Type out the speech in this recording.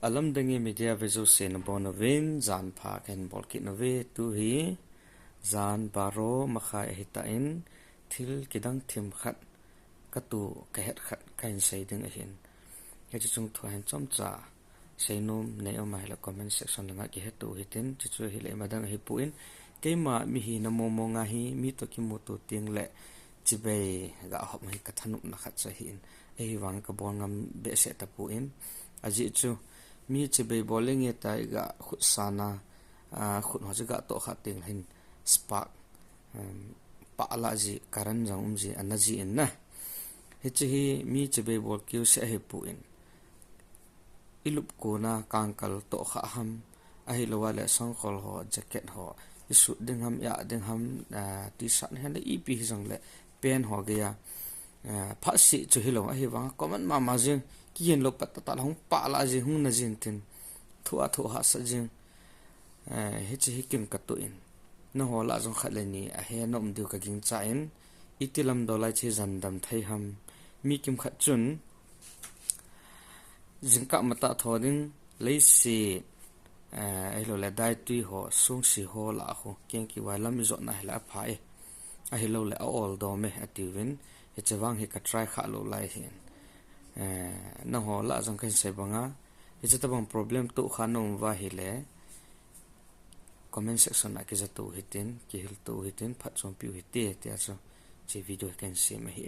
alam dengi media vezo sen bonovin zan pha ken bolkit nove tu hi zan baro makha hitain thil kidang thim khat katu kahet khat kain sei ding ahin he chu chung thu han chom cha seinom nei o mai la comment section langa ki hetu hitin chu chu hi le madang hi puin keima mi hi namo mo nga hi mi to ki mu tu ting le chibe ga hop mai ka thanu na khat cha hin ei wang ka bon ngam be se ta puin aji chu mi chibe bowling e tai ga khut sana khut ho ga to kha ting hin spark pa la ji karan jang ji anaji in na he chi hi mi chibe bol kyu se he puin ilup ko na kangkal to kha ham a hi lowa le song khol ho jacket ho isu ding ham ya ding ham t-shirt han le ep jang le pen ho ge ya pha si chu hi lo a hi wang comment ma jing kien lo pat ta hong pa la ji hung na jin tin thu ha sa jing he chi hi kim ka to in no ho la jong khat le ni a he nom du ka ging cha in itilam do lai chi zan dam thai ham mi kim khat chun jingka mata thoding leisi ai lo le dai tui ho sung si ho la ho ken ki wa lam zo na hla phai a hi lo le all do me ativin he chawang he ka try kha lo lai hin na ho la jang kan se banga he cha tabang problem tu khanom wa hi le comment section a ki za tu hitin ki hil tu hitin phat chom piu hi te te cha che video kan se me hi